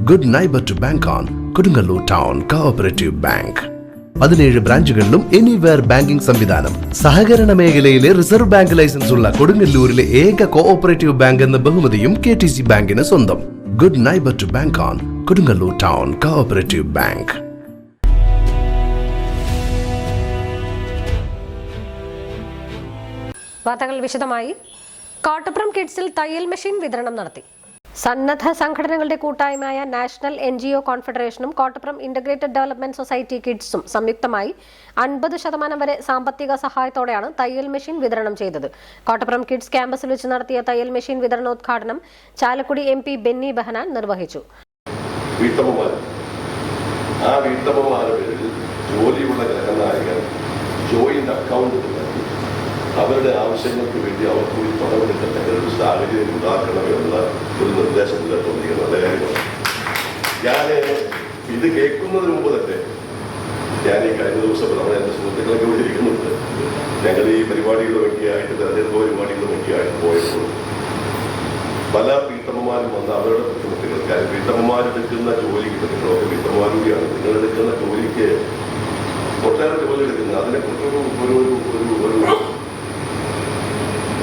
Good neighbour to bank on Kodungallur town cooperative bank. 17 ബ്രാഞ്ചുകളിലും anywhere banking സംവിധാനം. സഹകരണ മേഖലയിലെ റിസർവ് ബാങ്ക് ലൈസൻസ് ഉള്ള കൊടുങ്ങല്ലൂരിലെ ഏക കോഓപ്പറേറ്റീവ് ബാങ്ക് എന്ന ബഹുമതിയും KTC ബാങ്കിന് സ്വന്തം. Good neighbour to bank on Kodungallur town cooperative bank. വാർത്തകൾ വിശദമായി. കോട്ടപ്പുറം കിഡ്സിൽ തയ്യൽ മെഷീൻ വിതരണം നടത്തി. സന്നദ്ധ സംഘടനകളുടെ കൂട്ടായ്മയായ നാഷണൽ NGO കോൺഫെഡറേഷനും കോട്ടപ്പുറം ഇന്റഗ്രേറ്റഡ് ഡെവലപ്മെന്റ് സൊസൈറ്റി കിഡ്സും സംയുക്തമായി 50% വരെ സാമ്പത്തിക സഹായത്തോടെയാണ് തയ്യൽ മെഷീൻ വിതരണം ചെയ്തത്. കോട്ടപ്പുറം കിഡ്സ് ക്യാമ്പസിൽ വെച്ച് നടത്തിയ തയ്യൽ മെഷീൻ വിതരണോദ്ഘാടനം ചാലക്കുടി MP ബെന്നി ബെഹനാൻ നിർവഹിച്ചു. അവരുടെ ആവശ്യങ്ങൾക്ക് വേണ്ടി അവർക്ക് കൂടി പണമെടുക്കുന്ന ഒരു സാഹചര്യം ഉണ്ടാക്കണമെന്നുള്ള ഒരു നിർദ്ദേശം മുന്നോട്ടുകൊണ്ടിരിക്കുന്ന നല്ല കാര്യമാണ്. ഞാൻ ഇത് കേൾക്കുന്നതിന് മുമ്പ് തന്നെ ഞാൻ ഈ കഴിഞ്ഞ ദിവസം നമ്മുടെ എൻ്റെ സുഹൃത്തുക്കളൊക്കെ വിളിച്ചിരിക്കുന്നുണ്ട്. ഞങ്ങൾ ഈ പരിപാടികൾ വേണ്ടിയായിട്ട് തെരഞ്ഞെടുപ്പ് പരിപാടികൾ വേണ്ടിയായിട്ട് പോയപ്പോൾ പല വീട്ടമ്മമാരും വന്ന് അവരുടെ ബുദ്ധിമുട്ടുകൾ, കാര്യം വീട്ടമ്മമാർ എടുക്കുന്ന ജോലിക്ക് നിങ്ങളൊക്കെ വീട്ടമ്മമാരൂടെയാണ്, നിങ്ങളെടുക്കുന്ന ജോലിക്ക് ഒട്ടേറെ ജോലി എടുക്കുന്നത് അതിനെക്കുറിച്ചൊരു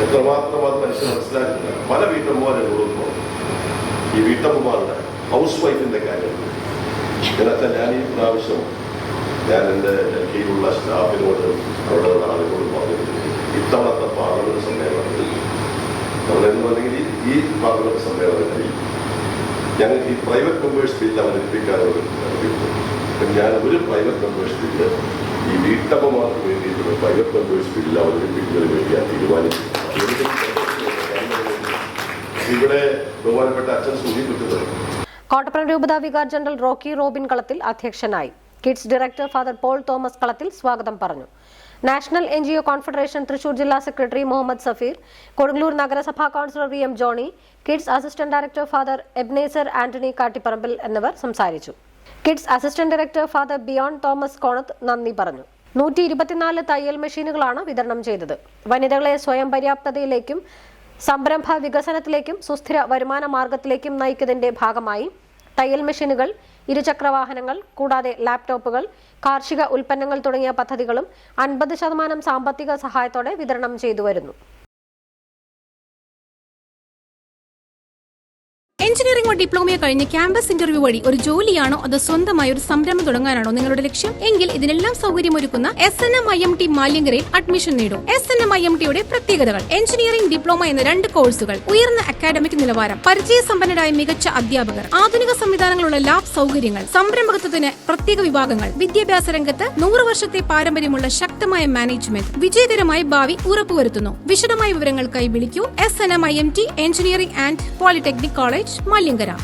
എത്രമാത്രം അത് മനസ്സിലാക്കുന്നില്ല. പല വീട്ടമ്മമാരോടൊന്നും ഈ വീട്ടമ്മമാരുടെ ഹൗസ് വൈഫിൻ്റെ കാര്യം എന്നുവെച്ചാൽ ഞാൻ ഈ പ്രാവശ്യം ഞാൻ എൻ്റെ കീഴിലുള്ള സ്റ്റാഫിനോട് അവിടെയുള്ള ആളുകളോട് പറഞ്ഞിട്ടുണ്ട്, ഇത്തവണത്തെ പാർലമെന്റ് സമ്മേളനത്തിൽ നമ്മളെന്ന് പറഞ്ഞെങ്കിൽ ഈ പാർലമെന്റ് സമ്മേളനത്തിൽ ഞങ്ങൾക്ക് ഈ പ്രൈവറ്റ് മെമ്പേഴ്സ് ബില്ല് അവതരിപ്പിക്കാനുള്ള ഞാൻ ഒരു പ്രൈവറ്റ് മെമ്പേഴ്സ് ബില്ല് ഈ വീട്ടമ്മമാർക്ക് വേണ്ടിയിട്ടുള്ള പ്രൈവറ്റ് മെമ്പേഴ്സ് ബില്ല് അവതരിപ്പിക്കുന്നതിന് വേണ്ടിയാണ് തീരുമാനിച്ചത്. ഇവിടെ ബഹുമാനപ്പെട്ട അച്ഛൻ സൂചിപ്പിച്ചത് കോട്ടപ്പുറം രൂപതാ vicar general Rocky Robin Kalathil അധ്യക്ഷനായി. Kids director father Paul Thomas Kalathil സ്വാഗതം പറഞ്ഞു. നാഷണൽ NGO കോൺഫെഡറേഷൻ തൃശൂർ ജില്ലാ സെക്രട്ടറി മുഹമ്മദ് സഫീർ, കൊടുങ്ങല്ലൂർ നഗരസഭാ councillor VM Johny, KIDS assistant director father Ebenezer Antony Kattiparambil എന്നിവർ സംസാരിച്ചു. KIDS assistant director father Bion Thomas Konath നന്ദി പറഞ്ഞു. 124 തയ്യൽ മെഷീനുകളാണ് വിതരണം ചെയ്തത്. വനിതകളെ സ്വയം പര്യാപ്തതയിലേക്കും സംരംഭ വികസനത്തിലേക്കും സുസ്ഥിര വരുമാന മാർഗത്തിലേക്കും നയിക്കുന്നതിന്റെ ഭാഗമായി തയ്യൽ മെഷീനുകൾ, ഇരുചക്രവാഹനങ്ങൾ കൂടാതെ ലാപ്ടോപ്പുകൾ, കാർഷിക ഉൽപ്പന്നങ്ങൾ തുടങ്ങിയ പദ്ധതികളും 50% സാമ്പത്തിക സഹായത്തോടെ വിതരണം ചെയ്തു വരുന്നു. എഞ്ചിനീയറിംഗോ ഡിപ്ലോമയോ കഴിഞ്ഞ് ക്യാമ്പസ് ഇന്റർവ്യൂ വഴി ഒരു ജോലിയാണോ അതോ സ്വന്തമായി ഒരു സംരംഭം തുടങ്ങാനാണോ നിങ്ങളുടെ ലക്ഷ്യം? എങ്കിൽ ഇതിനെല്ലാം സൗകര്യമൊരുക്കുന്ന SNM-IMT മാലിയങ്കരയിൽ അഡ്മിഷൻ നേടും. SNM-IMTയുടെ പ്രത്യേകതകൾ: എഞ്ചിനീയറിംഗ് ഡിപ്ലോമ എന്ന 2 കോഴ്സുകൾ, ഉയർന്ന അക്കാഡമിക് നിലവാരം, പരിചയസമ്പന്നരായ മികച്ച അധ്യാപകർ, ആധുനിക സംവിധാനങ്ങളുള്ള ലാബ് സൗകര്യങ്ങൾ, സംരംഭകത്വത്തിന് പ്രത്യേക വിഭാഗങ്ങൾ, വിദ്യാഭ്യാസ രംഗത്ത് 100 വർഷത്തെ പാരമ്പര്യമുള്ള ശക്തമായ മാനേജ്മെന്റ്, വിജയകരമായ ഭാവി ഉറപ്പുവരുത്തുന്നു. വിശദമായ വിവരങ്ങൾക്കായി വിളിക്കൂ. SNM-IMT engineering and polytechnic college, Maliankara.